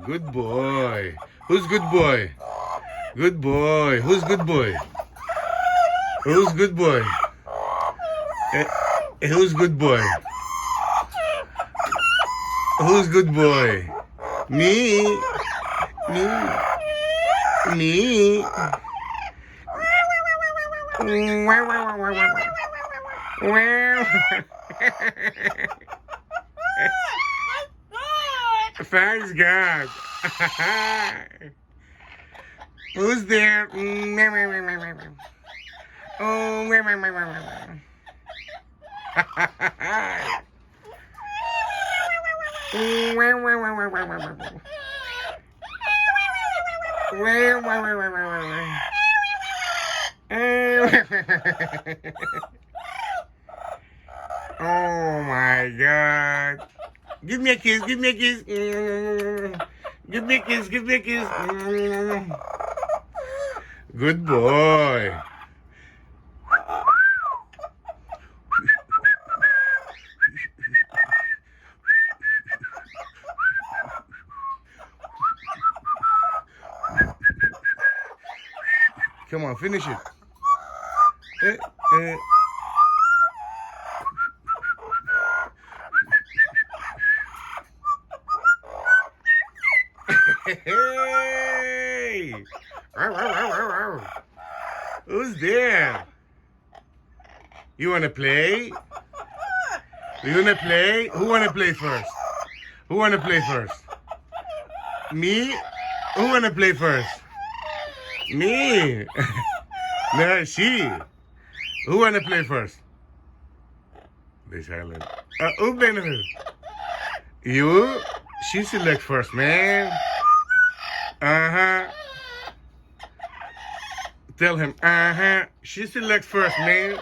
Good boy. Who's good boy? Good boy. Who's good boy? Who's good boy? Who's good boy? Who's good boy? Me. Me. Me. Thanks God. Who's there? Oh, oh my God. Give me a kiss, give me a kiss. Give me a kiss, give me a kiss. Good boy. Come on, finish it. Hey! Who's there? You wanna play? You wanna play? Who wanna play first? Who wanna play first? Me? Who wanna play first? Me. No, she. Who wanna play first? They silent. Who benefit? You? She select first, man. Tell him, She select first, man.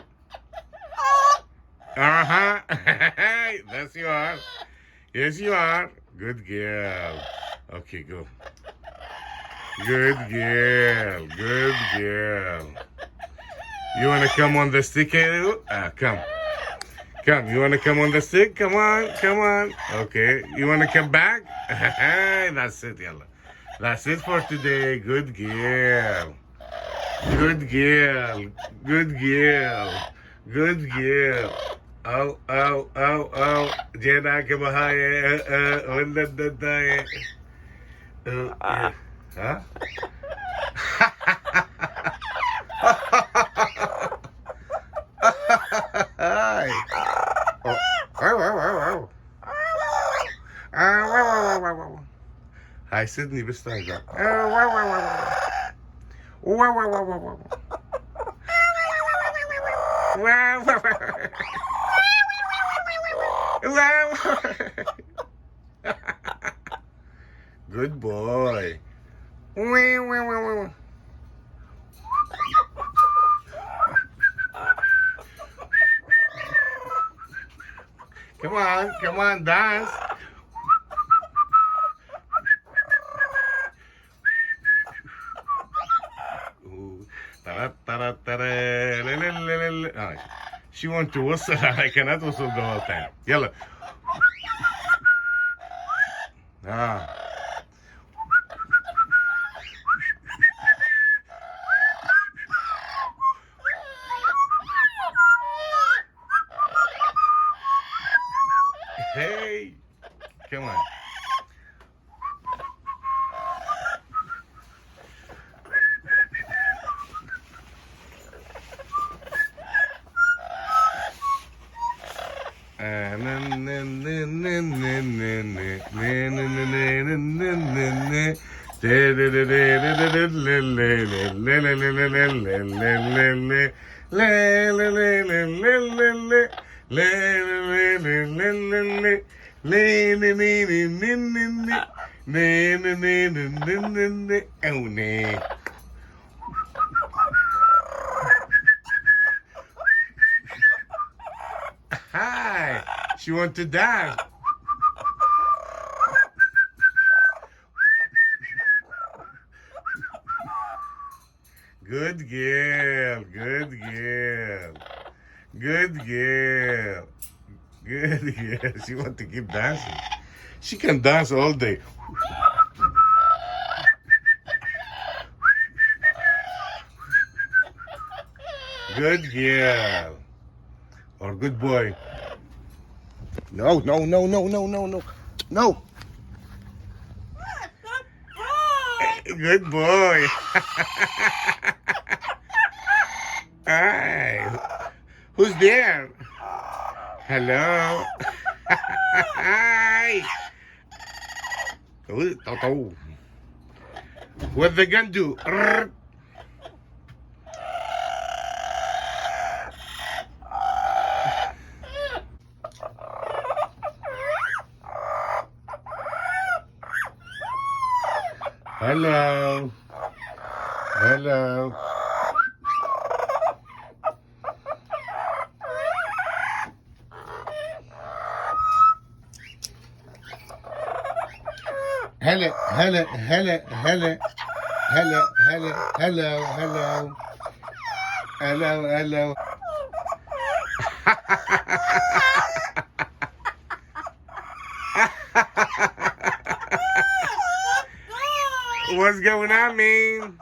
That's you are. Yes, you are. Good girl. Okay, go. Good girl. Good girl. You wanna come on the stick, come. Come, you wanna come on the stick? Come on, come on. Okay, you wanna come back? That's it, yalla. That's it for today. Good girl. Good girl. Good girl. Good girl. Oh, oh, oh, oh. Jena ke bahaye. Wala dadaye. Huh? Hi. Hi, Sydney, بسترجع. Good boy. Come on, dance. She want to whistle. I cannot whistle the whole time. Yalla. Hey, come on. Hi, she want to dance. Good girl, good girl, good girl, good girl. She want to keep dancing. She can dance all day. Good girl. Or good boy. No, no, no, no, no, no, no. No. Good boy. Hi. Who's there? Hello. Hi. What the gun do? Hello. Hello. Hello, hello, hello, hello, hello, hello, hello, hello, hello, hello. What's going on, man?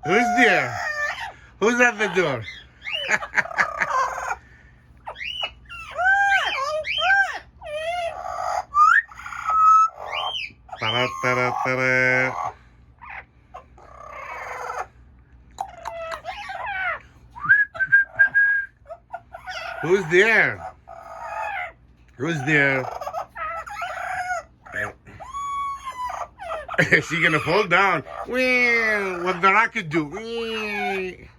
Who's there? Who's at the door? Ta-da-ta-da-ta-da. Who's there? Who's there? Is she gonna fall down? Whee! What the rocket do? Whee!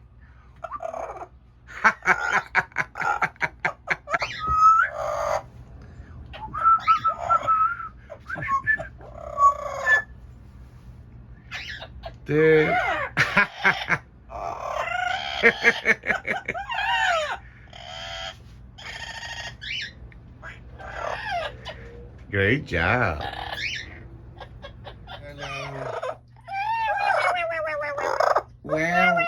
Dude. Great job. Hello. Well.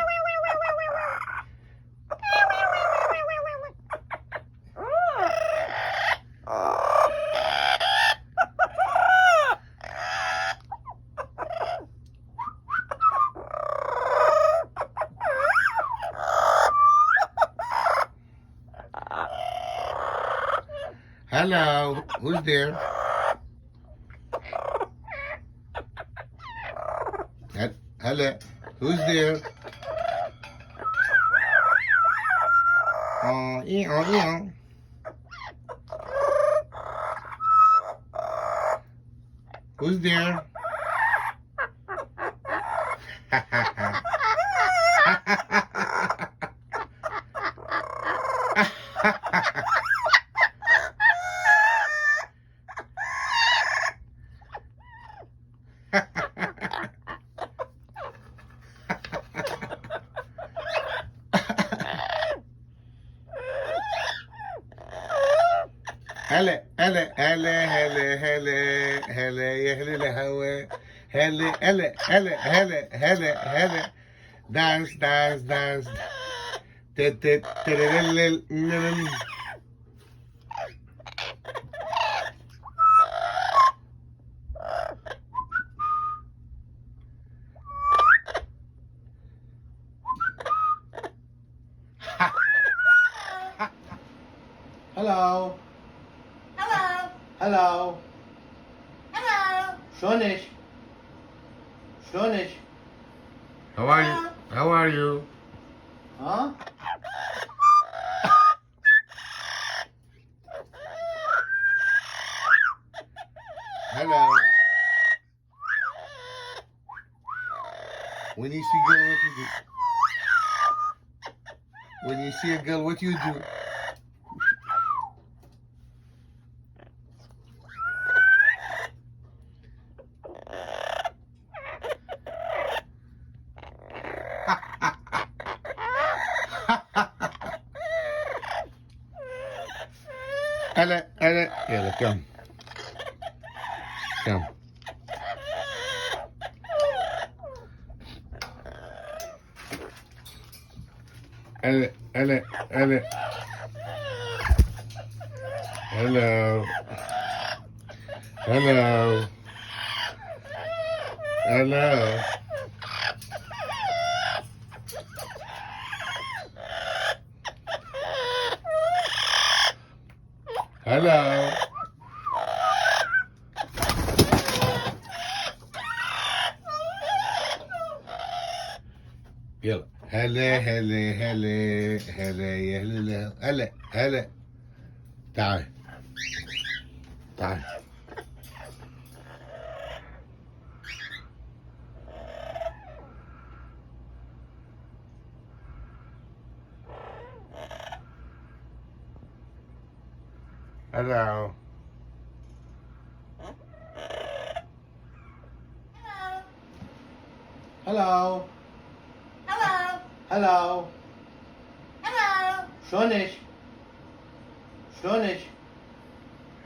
Hello, who's there? Hello, who's there? Oh, yeah. Who's there? هلا هلا هلا هلا هلا هلا يا هلا الهوا هلا هلا هلا هلا هلا هلا دانس دانس دانس تت ترلل Hello. Hello. Hello. Hello. شلونك؟ شلونك؟ How are you? How are you? Huh? Hello. When you see a girl, what you do? When you see a girl, what you do? هلا هلا يلا كم كم هلا هلا هلا hello hello Hello. Hello. يلا هلا هلا هلا هلا يا هلا هلا هلا. تعال تعال. Hello. Hello. Hello. Hello. Hello. شلونك؟ شلونك؟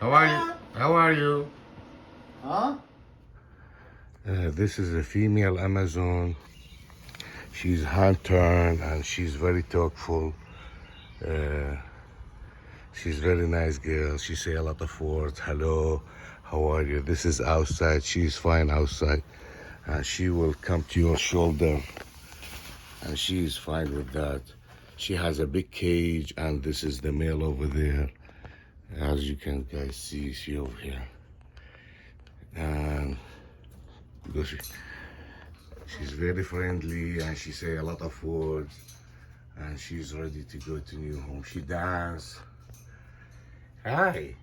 How are you? How are you? ها؟ This is a female Amazon. She's hand-turned and she's very talkful. She's very nice girl. She say a lot of words. Hello, how are you? This is outside. She's fine outside. And she will come to your shoulder. And she is fine with that. She has a big cage and this is the male over there. As you can guys see, she over here. And she's very friendly and she say a lot of words. And she's ready to go to new home. She dance. Hi.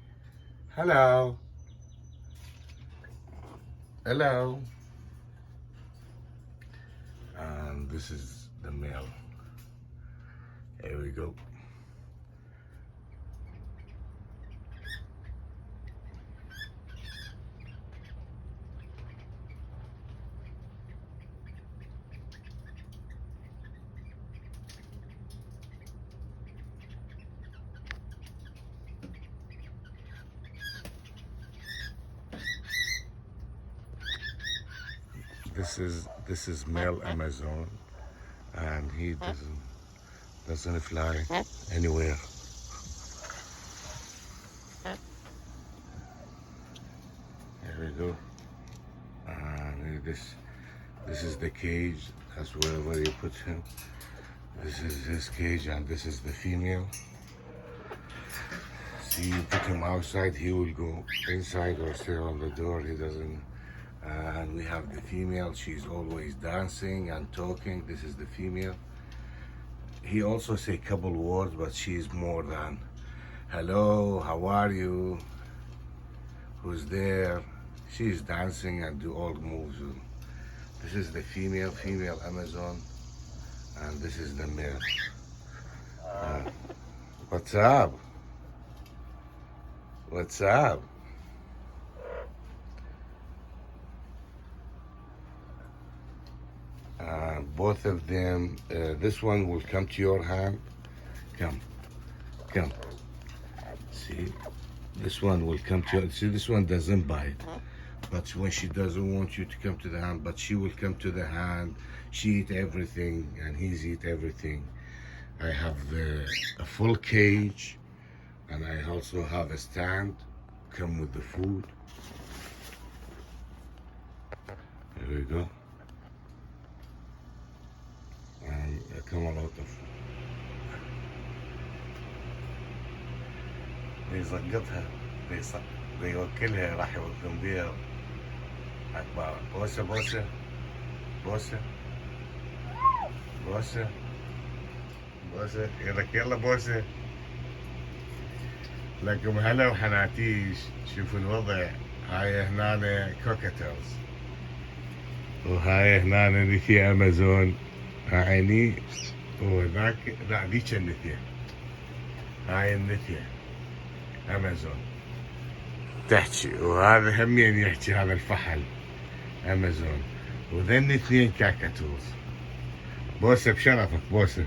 Hello. Hello. And this is the male. Here we go. This is male Amazon, and he doesn't fly anywhere. Here we go. And this is the cage. That's where you put him. This is his cage, and this is the female. See, you put him outside, he will go inside or stay on the door. He doesn't. And we have the female. She's always dancing and talking. This is the female. He also say a couple words, but she's more than hello, how are you, who's there. She's dancing and do all the moves. This is the female Amazon, and this is the male. What's up? What's up? Both of them, this one will come to your hand. Come. See, this one will come to your, see, this one doesn't bite. But when she doesn't want you to come to the hand, but she will come to the hand. She eat everything and he's eat everything. I have a full cage and I also have a stand, come with the food. There we go. And come a lot of. بيزقطها بيوكلها راح يوكلهم بيها أكبر. بوسة بوسة بوسة بوسة بوسة يقولك يلا بوسة. لكم هلا وحناتيش. شوفوا الوضع. هاي هنا كوكاتلز وهاي هنا نثي امازون. عيني وذاك لا ذيك النثية. هاي النثية امازون تحكي وهذا همين يحكي هذا الفحل امازون وذن اثنين كاكاتوز. بوسه بشرفك بوسه.